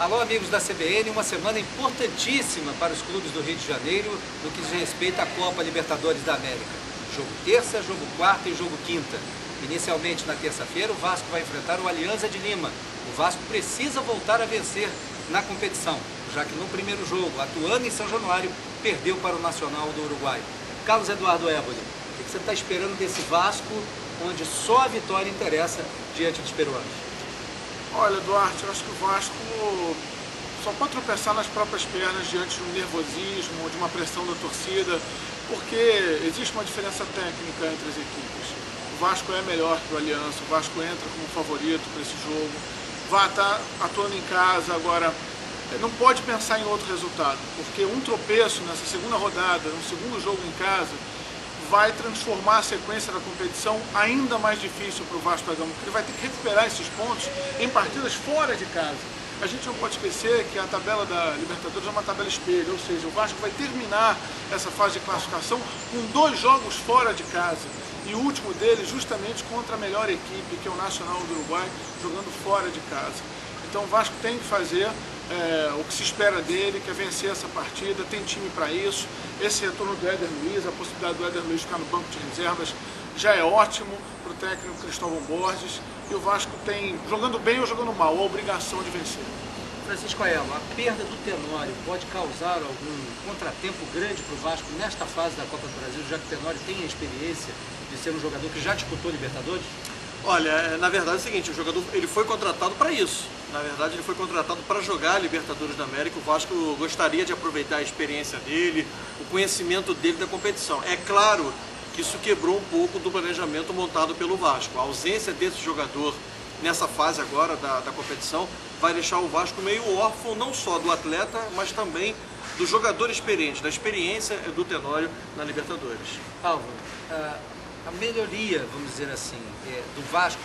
Alô, amigos da CBN, uma semana importantíssima para os clubes do Rio de Janeiro no que diz respeito à Copa Libertadores da América. Jogo terça, jogo quarta e jogo quinta. Inicialmente na terça-feira, o Vasco vai enfrentar o Alianza de Lima. O Vasco precisa voltar a vencer na competição, já que no primeiro jogo, atuando em São Januário, perdeu para o Nacional do Uruguai. Carlos Eduardo Éboli, o que você está esperando desse Vasco, onde só a vitória interessa diante dos peruanos? Olha, Duarte, eu acho que o Vasco só pode tropeçar nas próprias pernas diante de um nervosismo, de uma pressão da torcida, porque existe uma diferença técnica entre as equipes. O Vasco é melhor que o Aliança, o Vasco entra como favorito para esse jogo, vai estar atuando em casa. Agora, não pode pensar em outro resultado, porque um tropeço nessa segunda rodada, no segundo jogo em casa, vai transformar a sequência da competição ainda mais difícil para o Vasco da Gama, porque ele vai ter que recuperar esses pontos em partidas fora de casa. A gente não pode esquecer que a tabela da Libertadores é uma tabela espelho, ou seja, o Vasco vai terminar essa fase de classificação com 2 jogos fora de casa, e o último deles justamente contra a melhor equipe, que é o Nacional do Uruguai, jogando fora de casa. Então o Vasco tem que fazer o que se espera dele, que é vencer essa partida, tem time para isso. Esse retorno do Éder Luiz, a possibilidade do Éder Luiz ficar no banco de reservas, já é ótimo para o técnico Cristóvão Borges, e o Vasco tem, jogando bem ou jogando mal, a obrigação de vencer. Francisco Aiello, a perda do Tenório pode causar algum contratempo grande para o Vasco nesta fase da Copa do Brasil, já que o Tenório tem a experiência de ser um jogador que já disputou Libertadores? Olha, na verdade é o seguinte, o jogador ele foi contratado para isso. Na verdade ele foi contratado para jogar a Libertadores da América. O Vasco gostaria de aproveitar a experiência dele, o conhecimento dele da competição. É claro que isso quebrou um pouco do planejamento montado pelo Vasco. A ausência desse jogador nessa fase agora da competição vai deixar o Vasco meio órfão, não só do atleta, mas também do jogador experiente, da experiência do Tenório na Libertadores. Álvaro, a melhoria, vamos dizer assim, do Vasco,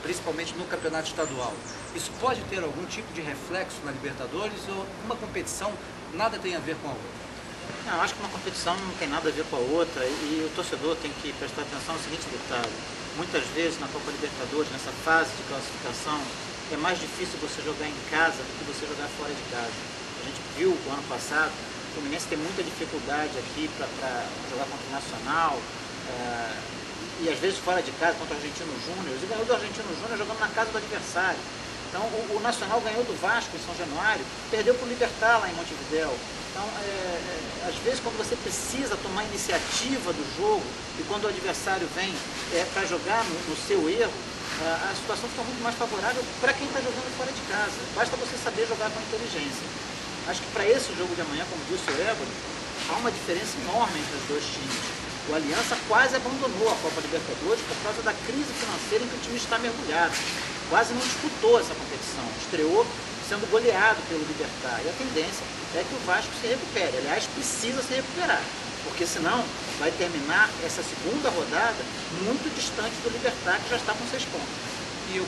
principalmente no campeonato estadual, isso pode ter algum tipo de reflexo na Libertadores, ou uma competição nada tem a ver com a outra? Não, acho que uma competição não tem nada a ver com a outra, e o torcedor tem que prestar atenção no seguinte detalhe: muitas vezes na Copa Libertadores, nessa fase de classificação, é mais difícil você jogar em casa do que você jogar fora de casa. A gente viu o ano passado, o Fluminense tem muita dificuldade aqui para jogar contra o Nacional, e às vezes fora de casa contra o Argentino Júnior, e ganhou do Argentino Júnior jogando na casa do adversário. Então o Nacional ganhou do Vasco em São Januário, perdeu para o Libertad lá em Montevidéu. Então, às vezes, quando você precisa tomar a iniciativa do jogo e quando o adversário vem para jogar no seu erro, a situação fica muito mais favorável para quem está jogando fora de casa. Basta você saber jogar com inteligência. Acho que para esse jogo de amanhã, como disse o Éboli, há uma diferença enorme entre os dois times. O Aliança quase abandonou a Copa Libertadores por causa da crise financeira em que o time está mergulhado. Quase não disputou essa competição. Estreou sendo goleado pelo Libertad. E a tendência é que o Vasco se recupere. Aliás, precisa se recuperar, porque senão vai terminar essa segunda rodada muito distante do Libertad, que já está com 6 pontos. E eu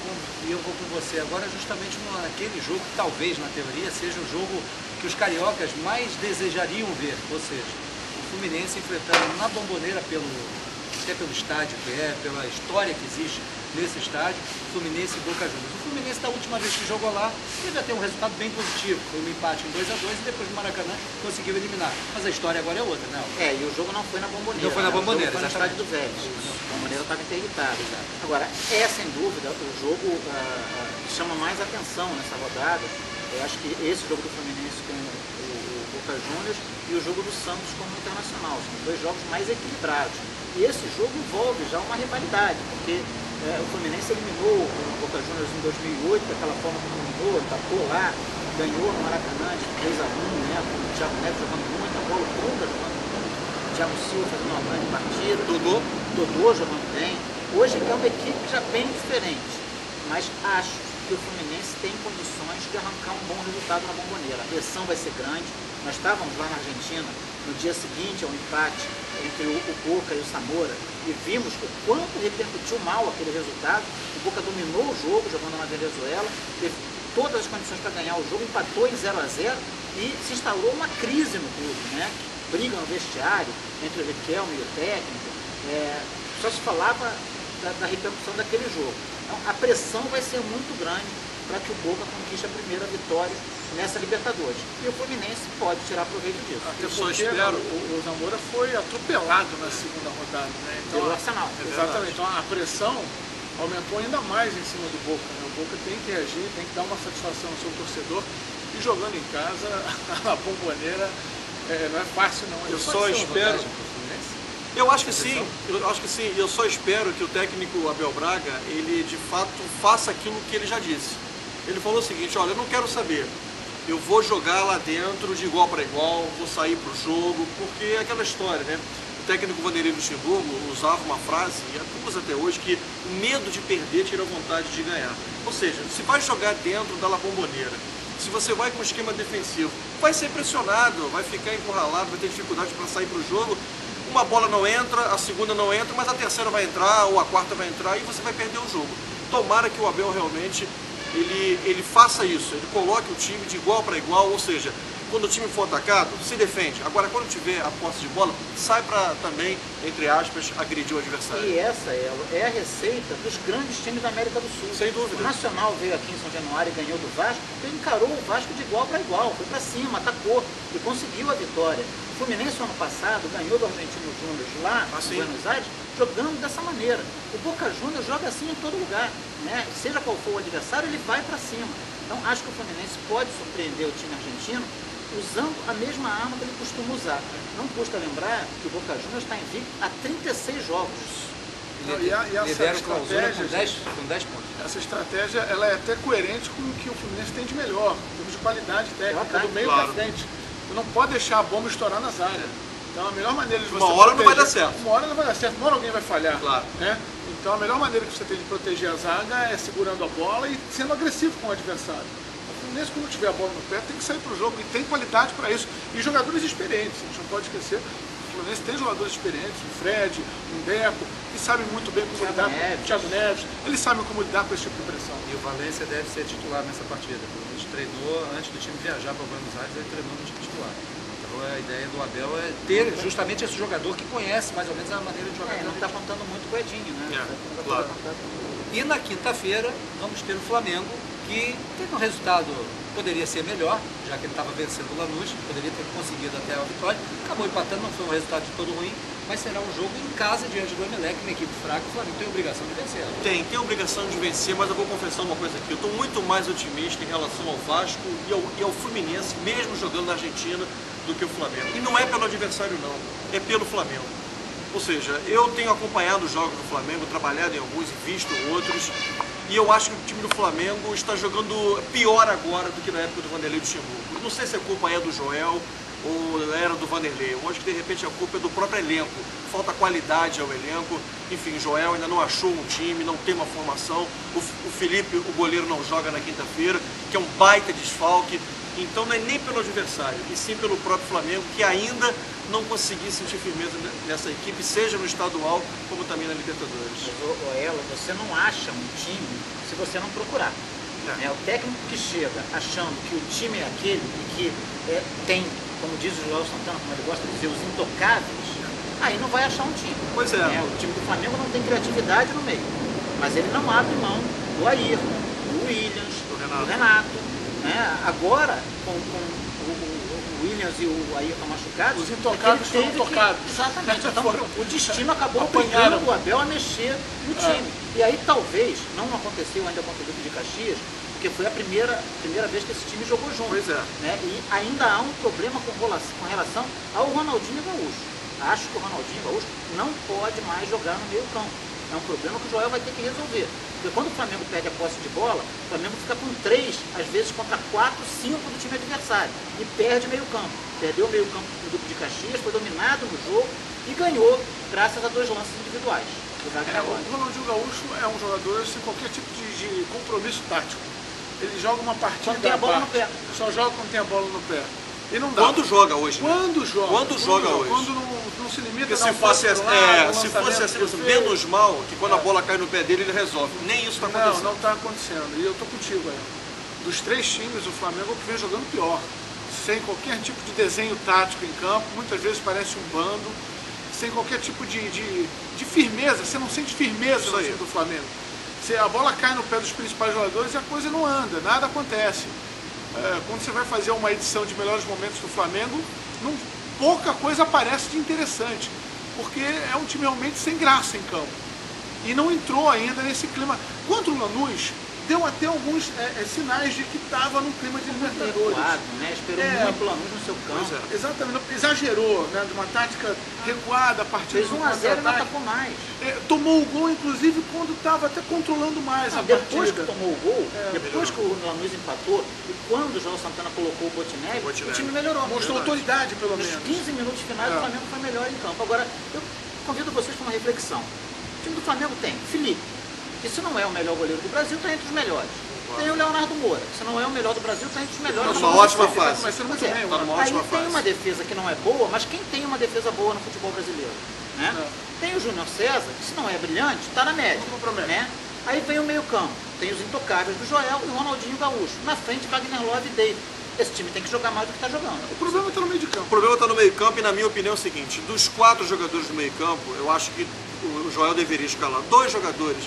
vou com você agora justamente naquele jogo que talvez, na teoria, seja o jogo que os cariocas mais desejariam ver, ou seja, o Fluminense enfrentando na Bombonera, até pelo estádio que é, pela história que existe nesse estádio, Fluminense e Boca Juniors. O Fluminense, da última vez que jogou lá, teve até um resultado bem positivo, foi um empate em 2-2 e depois no Maracanã conseguiu eliminar. Mas a história agora é outra, né? E o jogo não foi na Bombonera. Não foi na Bombonera, foi no estádio do Vélez. A Bombonera estava interditada. Agora, sem dúvida o jogo que chama mais atenção nessa rodada. Eu acho que esse jogo do Fluminense com o Boca Juniors e o jogo do Santos com o Internacional. São 2 jogos mais equilibrados. E esse jogo envolve já uma rivalidade, porque o Fluminense eliminou o Boca Juniors em 2008, daquela forma como eliminou, tapou lá, ganhou no Maracanã de 3-1, né, com o Thiago Neves jogando muito, a bola Puga jogando muito, o Thiago Silva fazendo uma grande partida, Dodô jogando bem. Hoje é uma equipe já bem diferente, mas acho que o Fluminense tem condições de arrancar um bom resultado na Bombonera. A pressão vai ser grande. Nós estávamos lá na Argentina no dia seguinte ao empate entre o Boca e o Zamora e vimos o quanto repercutiu mal aquele resultado. O Boca dominou o jogo jogando na Venezuela, teve todas as condições para ganhar o jogo, empatou em 0-0 e se instalou uma crise no clube, né? Briga no vestiário entre o Riquelme e o técnico. Só se falava da repercussão daquele jogo. Então, a pressão vai ser muito grande para que o Boca conquiste a primeira vitória nessa Libertadores. E o Fluminense pode tirar proveito disso. Eu só espero. O Zamora foi atropelado na segunda rodada, né? Então, pelo Arsenal. Exatamente. Então a pressão aumentou ainda mais em cima do Boca, né? O Boca tem que reagir, tem que dar uma satisfação ao seu torcedor. E jogando em casa, a Bombonera não é fácil não. Eu só espero. Eu acho que sim, eu só espero que o técnico Abel Braga, ele de fato faça aquilo que ele já disse. Ele falou o seguinte, olha, eu não quero saber, eu vou jogar lá dentro de igual para igual, vou sair para o jogo, porque é aquela história, né? O técnico Vanderlei Luxemburgo usava uma frase, e usa até hoje, que o medo de perder tira a vontade de ganhar. Ou seja, se vai jogar dentro da La Bombonera, se você vai com um esquema defensivo, vai ser pressionado, vai ficar encurralado, vai ter dificuldade para sair para o jogo. Uma bola não entra, a segunda não entra, mas a terceira vai entrar ou a quarta vai entrar e você vai perder o jogo. Tomara que o Abel realmente ele faça isso, ele coloque o time de igual para igual, ou seja, quando o time for atacado, se defende. Agora, quando tiver a posse de bola, sai para também, entre aspas, agredir o adversário. E essa é a receita dos grandes times da América do Sul. Sem dúvida. O Nacional veio aqui em São Januário e ganhou do Vasco, porque ele encarou o Vasco de igual para igual, foi para cima, atacou e conseguiu a vitória. O Fluminense, no ano passado, ganhou do Argentino Júnior lá, em Buenos Aires, jogando dessa maneira. O Boca Juniors joga assim em todo lugar, né? Seja qual for o adversário, ele vai para cima. Então, acho que o Fluminense pode surpreender o time argentino usando a mesma arma que ele costuma usar. Não custa lembrar que o Boca Juniors está invicto há 36 jogos. Lidera o Clausura com 10 pontos. Essa estratégia ela é até coerente com o que o Fluminense tem de melhor, em termos de qualidade técnica, do meio para frente. Você não pode deixar a bomba estourar nas áreas. Então a melhor maneira de você Uma hora não vai dar certo. Uma hora não vai dar certo, uma hora alguém vai falhar. Claro. Né? Então a melhor maneira que você tem de proteger a zaga é segurando a bola e sendo agressivo com o adversário. O Fluminense, quando tiver a bola no pé, tem que sair para o jogo e tem qualidade para isso. E jogadores experientes, a gente não pode esquecer. O Fluminense tem jogadores experientes, o Fred, o Deco, que sabem muito bem como lidar com o Thiago Neves. Eles sabem como lidar com esse tipo de pressão. E o Valência deve ser titular nessa partida. A gente treinou, antes do time viajar para Buenos Aires, ele treinou no time titular. Então a ideia do Abel é ter justamente esse jogador que conhece mais ou menos a maneira de jogar. Não está contando muito com o Edinho, né? Claro. E na quinta-feira vamos ter o Flamengo, que teve um resultado, poderia ser melhor, já que ele estava vencendo o Lanús, poderia ter conseguido até a vitória, acabou empatando, não foi um resultado de todo ruim, mas será um jogo em casa diante do Emelec, uma equipe fraca, o Flamengo tem a obrigação de vencer. Tem obrigação de vencer, mas eu vou confessar uma coisa aqui, eu estou muito mais otimista em relação ao Vasco e ao Fluminense, mesmo jogando na Argentina, do que o Flamengo. E não é pelo adversário não, é pelo Flamengo. Ou seja, eu tenho acompanhado os jogos do Flamengo, trabalhado em alguns e visto outros, e eu acho que o time do Flamengo está jogando pior agora do que na época do Vanderlei Luxemburgo. Não sei se a culpa é do Joel ou era do Vanderlei. Eu acho que de repente a culpa é do próprio elenco. Falta qualidade ao elenco. Enfim, Joel ainda não achou um time, não tem uma formação. O Felipe, o goleiro, não joga na quinta-feira, que é um baita desfalque. Então não é nem pelo adversário, e sim pelo próprio Flamengo, que ainda não conseguiu sentir firmeza nessa equipe, seja no estadual, como também na Libertadores. Mas, Ela, você não acha um time se você não procurar. O técnico que chega achando que o time é aquele e que tem, como diz o Joel Santana, como ele gosta de dizer, os intocáveis, aí não vai achar um time. Pois é. O time do Flamengo não tem criatividade no meio, mas ele não abre mão do Ayrton, do Williams, do Renato. Agora, com o Williams e o Ayrton machucados, os intocáveis foram tocados. Exatamente. Então, o destino acabou obrigando o Abel a mexer no time. E aí, talvez, não aconteceu ainda contra o Duque de Caxias, porque foi a primeira vez que esse time jogou junto. Pois é. E ainda há um problema com relação ao Ronaldinho Gaúcho. Acho que o Ronaldinho Gaúcho não pode mais jogar no meio campo. É um problema que o Joel vai ter que resolver. Porque quando o Flamengo perde a posse de bola, o Flamengo fica com 3, às vezes contra 4, 5 do time adversário. E perde meio campo. Perdeu o meio campo do Duque de Caxias, foi dominado no jogo e ganhou graças a 2 lances individuais. O Ronaldinho Gaúcho é um jogador sem qualquer tipo de compromisso tático. Ele joga uma partida quando tem a bola no pé. Só joga quando tem a bola no pé. E não dá. Quando joga hoje. Quando joga. Quando joga hoje. Quando não se limita a se fosse assim, menos mal, que quando a bola cai no pé dele, ele resolve. Nem isso está acontecendo. Não está acontecendo. E eu estou contigo aí. Dos 3 times, o Flamengo é o que vem jogando pior. Sem qualquer tipo de desenho tático em campo, muitas vezes parece um bando, sem qualquer tipo de firmeza. Você não sente firmeza no time do Flamengo. A bola cai no pé dos principais jogadores e a coisa não anda, nada acontece. Quando você vai fazer uma edição de melhores momentos do Flamengo, pouca coisa aparece de interessante, porque é um time realmente sem graça em campo. E não entrou ainda nesse clima. Contra o Lanús, deu até alguns sinais de que estava num clima de Libertadores. Né? Esperou muito o Lanús no seu campo. Exatamente, exagerou, né, de uma tática recuada a partir do 1 a 0 e não atacou mais. Tomou o gol, inclusive, quando estava até controlando mais a partida. Depois que tomou o gol, depois que o Lanús empatou, e quando o João Santana colocou o Botinelli, o time melhorou. Mostrou autoridade, pelo menos. Nos 15 minutos finais, o Flamengo foi melhor em campo. Agora, eu convido vocês para uma reflexão. O time do Flamengo tem Felipe, que se não é o melhor goleiro do Brasil, está entre os melhores. Tem o Leonardo Moura, se não é o melhor do Brasil, está entre os melhores. Uma ótima fase. Mas muito bem, aí tem uma defesa que não é boa, mas quem tem uma defesa boa no futebol brasileiro? Né? Tem o Júnior César, que se não é brilhante, está na média. Né? Aí vem o meio campo, tem os intocáveis do Joel e o Ronaldinho Gaúcho. Na frente, Wagner Love e David. Esse time tem que jogar mais do que está jogando. O problema está no meio de campo. O problema está no meio campo e, na minha opinião, é o seguinte: dos 4 jogadores do meio campo, eu acho que o Joel deveria escalar 2 jogadores.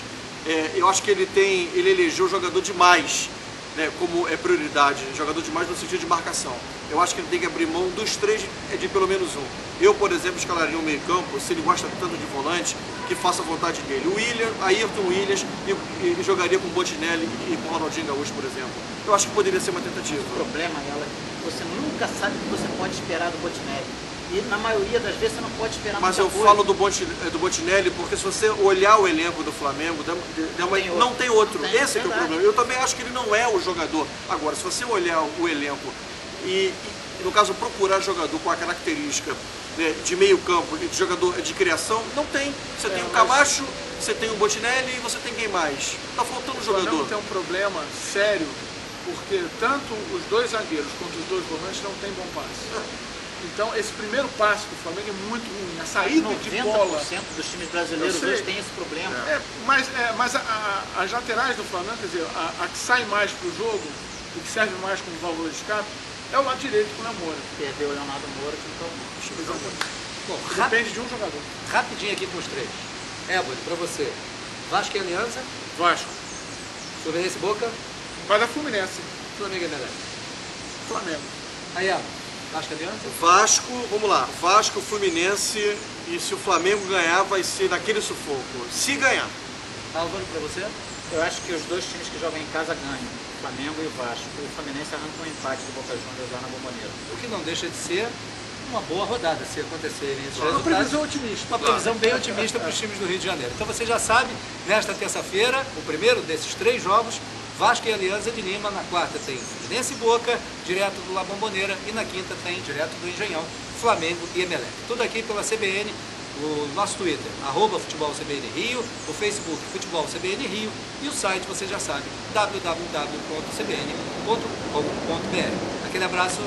Eu acho que ele elegeu o jogador demais, né, como prioridade, jogador demais no sentido de marcação. Eu acho que ele tem que abrir mão dos 3 de pelo menos um. Eu, por exemplo, escalaria um meio campo, se ele gosta tanto de volante, que faça a vontade dele. O Ayrton Williams, e jogaria com o Botinelli e com o Ronaldinho Gaúcho, por exemplo. Eu acho que poderia ser uma tentativa. O problema é que você nunca sabe o que você pode esperar do Botinelli. E na maioria das vezes você não pode esperar Mas eu falo do Botinelli porque se você olhar o elenco do Flamengo, não tem outro. Esse é o problema. Eu também acho que ele não é o jogador. Agora, se você olhar o elenco e no caso, procurar jogador com a característica, né, de meio campo, de jogador de criação, não tem. Você tem o Camacho, você tem o Botinelli e você tem quem mais? Tá faltando jogador. O Flamengo tem um problema sério, porque tanto os 2 zagueiros quanto os 2 volantes não têm bom passe. Então, esse primeiro passe do Flamengo é muito ruim. A saída de bola... 90% dos times brasileiros hoje tem esse problema. Mas as laterais do Flamengo, quer dizer, a que sai mais para o jogo e que serve mais como válvula de escape, é o lado direito com o Léo Moura. Perdeu o Leonardo Moura, então... Bom, depende de um jogador. Rapidinho aqui com os 3. Éboli, para você. Vasco e Aliança. Vasco. Fluminense e Boca. Vai dar Fluminense. Flamengo e Emelec. Flamengo. Aí, Éboli. Vasco e Aliança. Vasco, vamos lá. Vasco, Fluminense, e se o Flamengo ganhar, vai ser naquele sufoco. Se ganhar. Álvaro, para você. Eu acho que os 2 times que jogam em casa ganham. Flamengo e o Vasco. O Fluminense arranca um empate do Boca Juniors lá na Bombonera. O que não deixa de ser uma boa rodada, se acontecerem esses resultados. Uma previsão otimista. Uma previsão bem otimista para os times do Rio de Janeiro. Então você já sabe, nesta terça-feira, o primeiro desses 3 jogos, Vasco e Aliança de Lima. Na quarta tem Fluminense e Boca, direto do La Bombonera. E na quinta tem, direto do Engenhão, Flamengo e Emelec. Tudo aqui pela CBN. O nosso Twitter, @FutebolCBNRio, o Facebook FutebolCBNRio e o site, você já sabe, www.cbn.com.br. Aquele abraço.